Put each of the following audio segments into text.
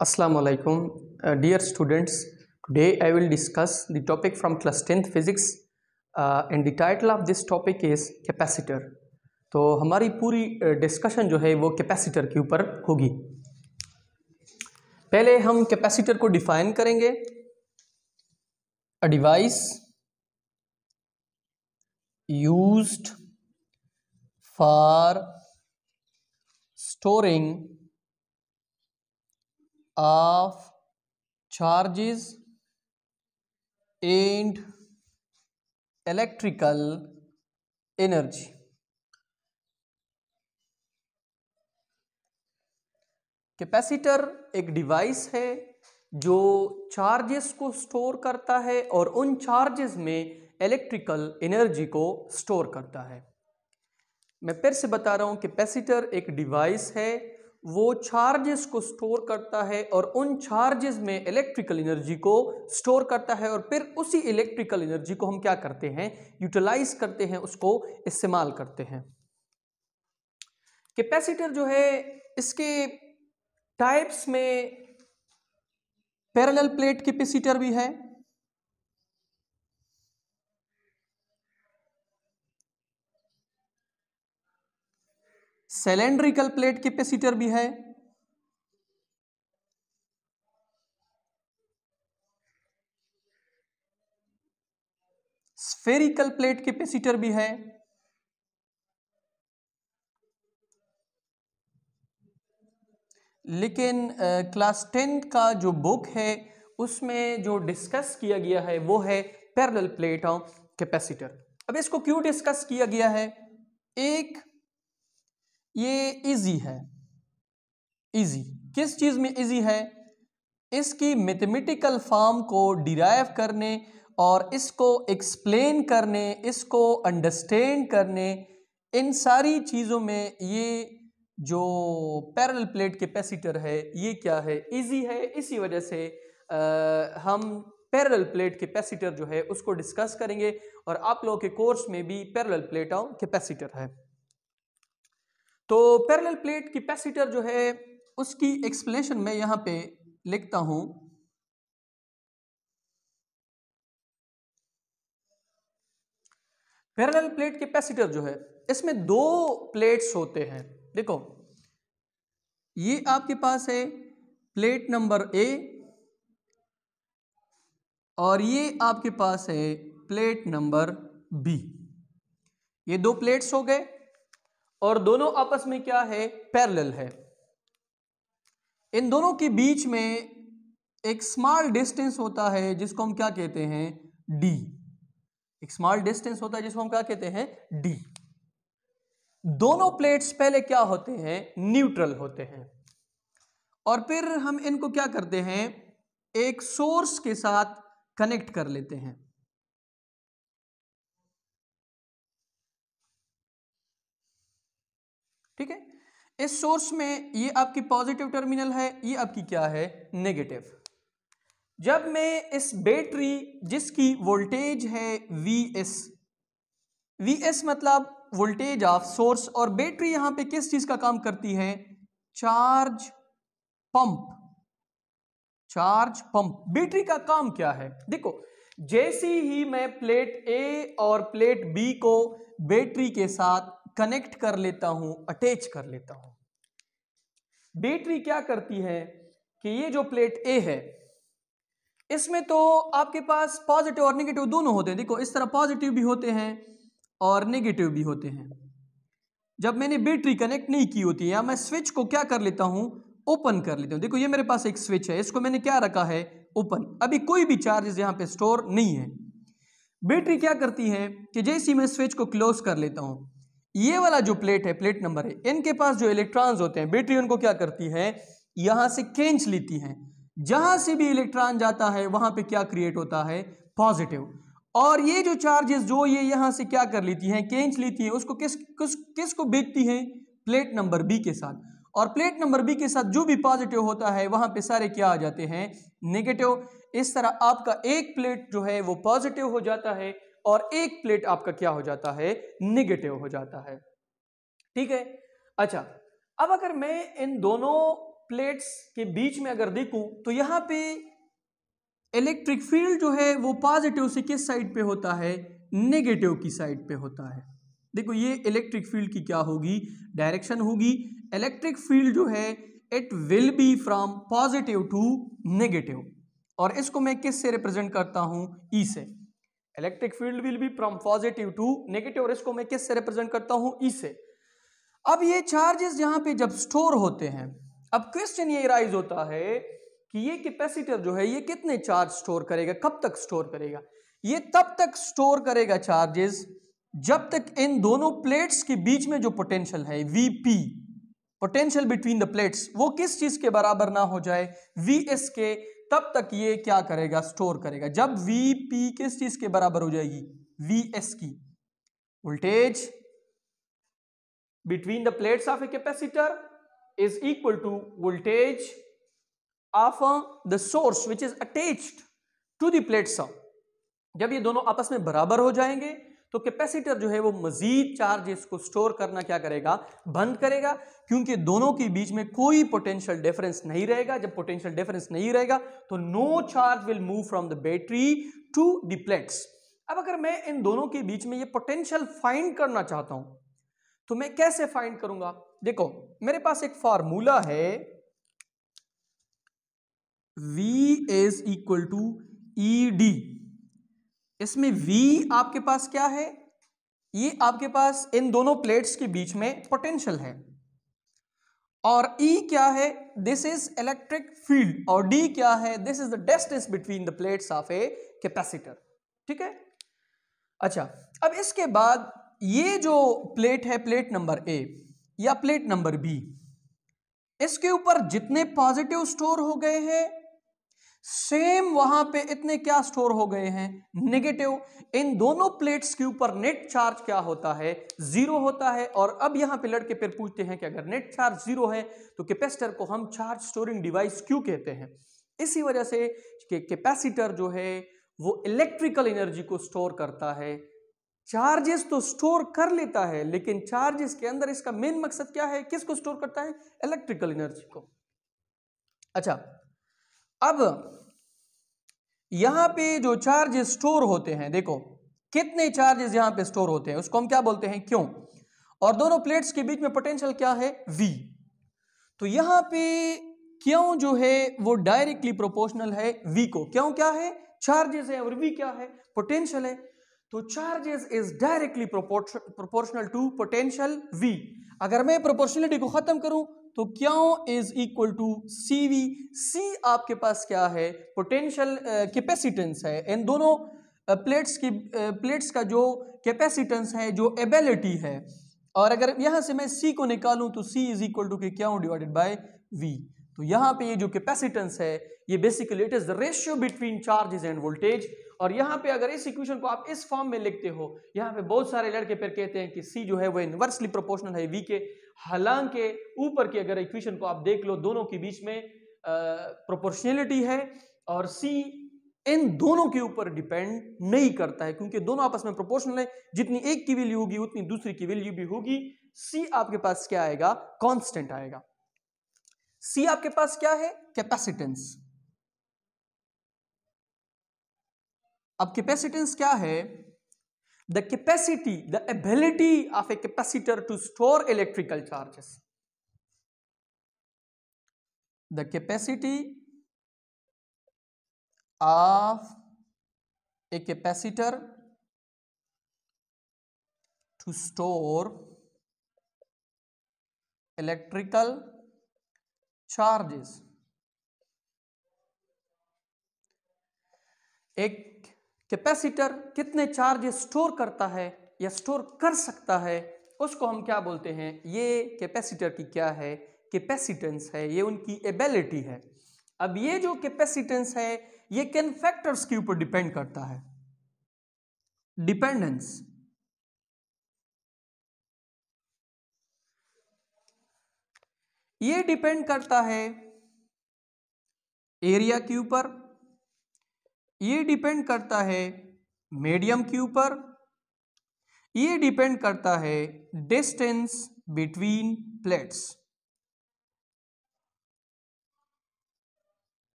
Assalamu alaikum, dear students. Today I will discuss the topic from class 10th physics and the title of this topic is capacitor. तो हमारी पूरी discussion जो है वो capacitor के ऊपर होगी। पहले हम कैपेसिटर को डिफाइन करेंगे। A device used for storing of charges and electrical energy। Capacitor एक डिवाइस है जो चार्जेस को स्टोर करता है और उन चार्जेस में इलेक्ट्रिकल एनर्जी को स्टोर करता है। मैं फिर से बता रहा हूं, कैपेसिटर एक डिवाइस है, वो चार्जेस को स्टोर करता है और उन चार्जेस में इलेक्ट्रिकल एनर्जी को स्टोर करता है और फिर उसी इलेक्ट्रिकल एनर्जी को हम क्या करते हैं, यूटिलाइज करते हैं, उसको इस्तेमाल करते हैं। कैपेसिटर जो है इसके टाइप्स में पैरेलल प्लेट कैपेसिटर भी है, सिलेंड्रिकल प्लेट कैपेसिटर भी है, स्फेरिकल प्लेट कैपेसिटर भी है, लेकिन क्लास 10 का जो बुक है उसमें जो डिस्कस किया गया है वो है पैरेलल प्लेट कैपेसिटर। अब इसको क्यों डिस्कस किया गया है? एक, ये इजी है। इजी किस चीज में इजी है? इसकी मैथमेटिकल फॉर्म को डिराइव करने और इसको एक्सप्लेन करने, इसको अंडरस्टैंड करने, इन सारी चीजों में ये जो पैरेलल प्लेट कैपेसिटर है ये क्या है, इजी है। इसी वजह से हम पैरेलल प्लेट कैपेसिटर जो है उसको डिस्कस करेंगे और आप लोगों के कोर्स में भी पैरेलल प्लेट कैपेसिटर है। तो पैरेलल प्लेट कैपेसिटर जो है उसकी एक्सप्लेनेशन मैं यहां पे लिखता हूं। पैरेलल प्लेट कैपेसिटर जो है इसमें दो प्लेट्स होते हैं। देखो, ये आपके पास है प्लेट नंबर ए और ये आपके पास है प्लेट नंबर बी। ये दो प्लेट्स हो गए और दोनों आपस में क्या है, पैरेलल है। इन दोनों के बीच में एक स्मॉल डिस्टेंस होता है जिसको हम क्या कहते हैं, डी। एक स्मॉल डिस्टेंस होता है जिसको हम क्या कहते हैं, डी। दोनों प्लेट्स पहले क्या होते हैं, न्यूट्रल होते हैं और फिर हम इनको क्या करते हैं, एक सोर्स के साथ कनेक्ट कर लेते हैं। ठीक है, इस सोर्स में ये आपकी पॉजिटिव टर्मिनल है, ये आपकी क्या है, नेगेटिव। जब मैं इस बैटरी जिसकी वोल्टेज है Vs, Vs मतलब वोल्टेज ऑफ सोर्स, और बैटरी यहां पे किस चीज का काम करती है, charge pump. Charge pump battery का काम क्या है? देखो, जैसे ही मैं प्लेट ए और प्लेट बी को बैटरी के साथ कनेक्ट कर लेता हूं, अटैच कर लेता हूं, बैटरी क्या करती है कि ये जो प्लेट ए है इसमें तो आपके पास पॉजिटिव और नेगेटिव दोनों होते हैं। देखो, इस तरह पॉजिटिव भी होते हैं और नेगेटिव भी होते हैं। जब मैंने बैटरी कनेक्ट नहीं की होती है, या मैं स्विच को क्या कर लेता हूं, ओपन कर लेता हूं। देखो, ये मेरे पास एक स्विच है, इसको मैंने क्या रखा है, ओपन। अभी कोई भी चार्जेस यहां पे स्टोर नहीं है। बैटरी क्या करती है कि जैसे ही मैं स्विच को क्लोज कर लेता हूं, ये वाला जो प्लेट है, प्लेट नंबर है, इनके पास जो इलेक्ट्रॉन्स होते हैं, बैटरी उनको क्या करती है, यहां से खींच लेती है। जहां से भी इलेक्ट्रॉन जाता है वहां पे क्या क्रिएट होता है, पॉजिटिव। और ये जो चार्जेस जो ये यहां से क्या कर लेती हैं, खींच लेती है, उसको किस को भेजती है, प्लेट नंबर बी के साथ। और प्लेट नंबर बी के साथ जो भी पॉजिटिव होता है वहां पे सारे क्या आ जाते हैं, नेगेटिव। इस तरह आपका एक प्लेट जो है वो पॉजिटिव हो जाता है और एक प्लेट आपका क्या हो जाता है, नेगेटिव हो जाता है। ठीक है। अच्छा, अब अगर मैं इन दोनों प्लेट्स के बीच में अगर देखूं तो यहां पे इलेक्ट्रिक फील्ड जो है वो पॉजिटिव से किस साइड पे होता है, नेगेटिव की साइड पे होता है। देखो ये इलेक्ट्रिक फील्ड की क्या होगी, डायरेक्शन होगी। इलेक्ट्रिक फील्ड जो है it will be from positive to negative, और इसको मैं किस से रिप्रेजेंट करता हूं, ई से। Electric field will be from positive to negative, और इसको मैं किस से रिप्रेजेंट करता हूं, ई से। अब ये चार्जेस यहां पे जब स्टोर होते हैं, अब क्वेश्चन ये राइज होता है कि ये कैपेसिटर जो है ये कितने चार्ज स्टोर करेगा, कब तक स्टोर करेगा। ये तब तक स्टोर करेगा चार्जेस जब तक इन दोनों प्लेट्स के बीच में जो पोटेंशियल है Vp, potential between the plates, वो किस चीज के बराबर ना हो जाए, Vs के, तब तक ये क्या करेगा, स्टोर करेगा। जब Vp किस चीज के बराबर हो जाएगी, Vs की, voltage between the plates of a capacitor is equal to voltage of the source which is attached to the plates of। जब ये दोनों आपस में बराबर हो जाएंगे तो कैपेसिटर जो है वो मजीद चार्जेस को स्टोर करना क्या करेगा, बंद करेगा, क्योंकि दोनों के बीच में कोई पोटेंशियल डिफरेंस नहीं रहेगा। जब पोटेंशियल डिफरेंस नहीं रहेगा तो no charge will move from the battery to the plates. अब अगर मैं इन दोनों के बीच में ये पोटेंशियल फाइंड करना चाहता हूं तो मैं कैसे फाइंड करूंगा। देखो मेरे पास एक फार्मूला है, V is equal to ED। इसमें V आपके पास क्या है, ये आपके पास इन दोनों प्लेट्स के बीच में पोटेंशियल है, और E क्या है, दिस इज इलेक्ट्रिक फील्ड, और D क्या है, this is the distance between the plates of a capacitor. ठीक है। अच्छा, अब इसके बाद ये जो प्लेट है, प्लेट नंबर A या प्लेट नंबर B, इसके ऊपर जितने पॉजिटिव स्टोर हो गए हैं सेम वहां पे इतने क्या स्टोर हो गए हैं, नेगेटिव। इन दोनों प्लेट्स के ऊपर नेट चार्ज क्या होता है, जीरो होता है। और अब यहां पे लड़के फिर पूछते हैं कि अगर नेट चार्ज जीरो है तो कैपेसिटर को हम चार्ज स्टोरिंग डिवाइस क्यों कहते हैं। इसी वजह से कि कैपेसिटर जो है वो इलेक्ट्रिकल एनर्जी को स्टोर करता है। चार्जेस तो स्टोर कर लेता है, लेकिन चार्जेस के अंदर इसका मेन मकसद क्या है, किसको स्टोर करता है, इलेक्ट्रिकल एनर्जी को। अच्छा, अब यहां पे जो चार्जेस स्टोर होते हैं, देखो कितने चार्जेस यहां पे स्टोर होते हैं, उसको हम क्या बोलते हैं, क्यों। और दोनों प्लेट्स के बीच में पोटेंशियल क्या है, V। तो यहां पे क्यों जो है वो डायरेक्टली प्रोपोर्शनल है V को। क्यों क्या है, चार्जेस है, और V क्या है, पोटेंशियल है। तो charges is directly proportional to potential V। अगर मैं प्रोपोर्शनलिटी को खत्म करूं तो Q is equal to CV। C आपके पास क्या है, पोटेंशियल कैपेसिटेंस है। इन दोनों प्लेट्स का जो कैपेसिटेंस है, जो एबिलिटी है, और अगर यहां से मैं C को निकालूं तो C इज इक्वल टू के क्यों डिवाइडेड बाय V। तो यहां पे ये जो कैपेसिटेंस है ये basically it is the ratio between charges end voltage. और यहाँ पे अगर इस इक्वेशन को आप इस फॉर्म में लिखते हो, यहाँ पे बहुत सारे लड़के फिर कहते हैं कि C जो है वो इनवर्सली प्रोपोर्शनल है V के। हालांकि ऊपर की अगर इक्वेशन को आप देख लो, दोनों के बीच में प्रोपोर्शनलिटी है, और C इन दोनों के ऊपर डिपेंड नहीं करता है, क्योंकि दोनों आपस में प्रोपोर्शनल है। जितनी एक की वैल्यू होगी उतनी दूसरी की वैल्यू भी होगी। C आपके पास क्या आएगा, कांस्टेंट आएगा। C आपके पास क्या है, कैपेसिटेंस। अब कैपेसिटेंस क्या है, the capacity, the ability of a capacitor to store electrical charges. The capacity of a capacitor to store electrical charges. एक कैपेसिटर कितने चार्जेस स्टोर करता है या स्टोर कर सकता है, उसको हम क्या बोलते हैं, ये कैपेसिटर की क्या है, कैपेसिटेंस है, ये उनकी एबिलिटी है। अब ये जो कैपेसिटेंस है ये किन फैक्टर्स के ऊपर डिपेंड करता है, डिपेंडेंस। ये डिपेंड करता है एरिया के ऊपर, ये डिपेंड करता है मीडियम के ऊपर, ये डिपेंड करता है डिस्टेंस बिटवीन प्लेट्स।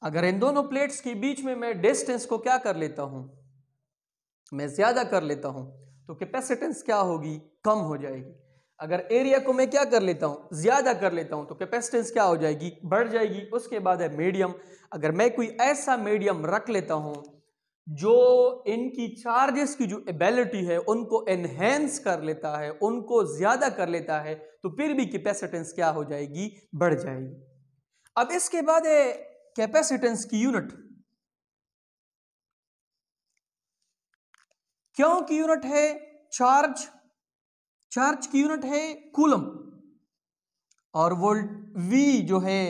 अगर इन दोनों प्लेट्स के बीच में मैं डिस्टेंस को क्या कर लेता हूं, मैं ज्यादा कर लेता हूं, तो कैपेसिटेंस क्या होगी, कम हो जाएगी। अगर एरिया को मैं क्या कर लेता हूं, ज्यादा कर लेता हूं, तो कैपेसिटेंस क्या हो जाएगी, बढ़ जाएगी। उसके बाद है मीडियम। अगर मैं कोई ऐसा मीडियम रख लेता हूं जो इनकी चार्जेस की जो एबिलिटी है उनको एनहेंस कर लेता है, उनको ज्यादा कर लेता है, तो फिर भी कैपेसिटेंस क्या हो जाएगी, बढ़ जाएगी। अब इसके बाद है कैपेसिटेंस की यूनिट। क्यों की यूनिट है चार्ज, चार्ज की यूनिट है कूलम, और वोल्ट V जो है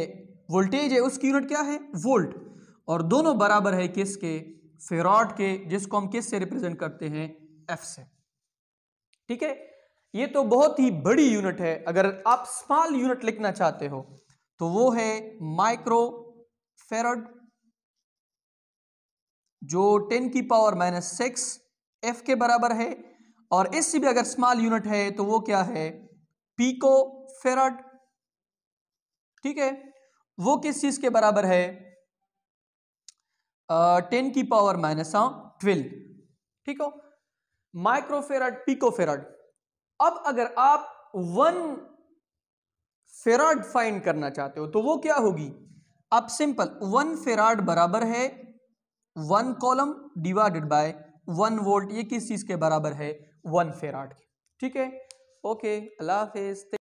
वोल्टेज है उसकी यूनिट क्या है, वोल्ट, और दोनों बराबर है किसके, फेराड के, जिसको हम किस से रिप्रेजेंट करते हैं, F से। ठीक है, ये तो बहुत ही बड़ी यूनिट है। अगर आप स्मॉल यूनिट लिखना चाहते हो तो वो है माइक्रो फेराड, जो 10 की पावर -6 F के बराबर है। और इससे भी अगर स्मॉल यूनिट है तो वो क्या है, पिको फेराड। ठीक है, वो किस चीज के बराबर है, 10 की पावर -12। ठीक हो, माइक्रोफेराड, पिकोफेराड। अब अगर आप 1 फेराड फाइंड करना चाहते हो तो वो क्या होगी, अब सिंपल 1 फेराड बराबर है 1 कॉलम डिवाइडेड बाय 1 वोल्ट। ये किस चीज के बराबर है, 1 फेराड के। ठीक है, ओके, अल्लाह हाफिज।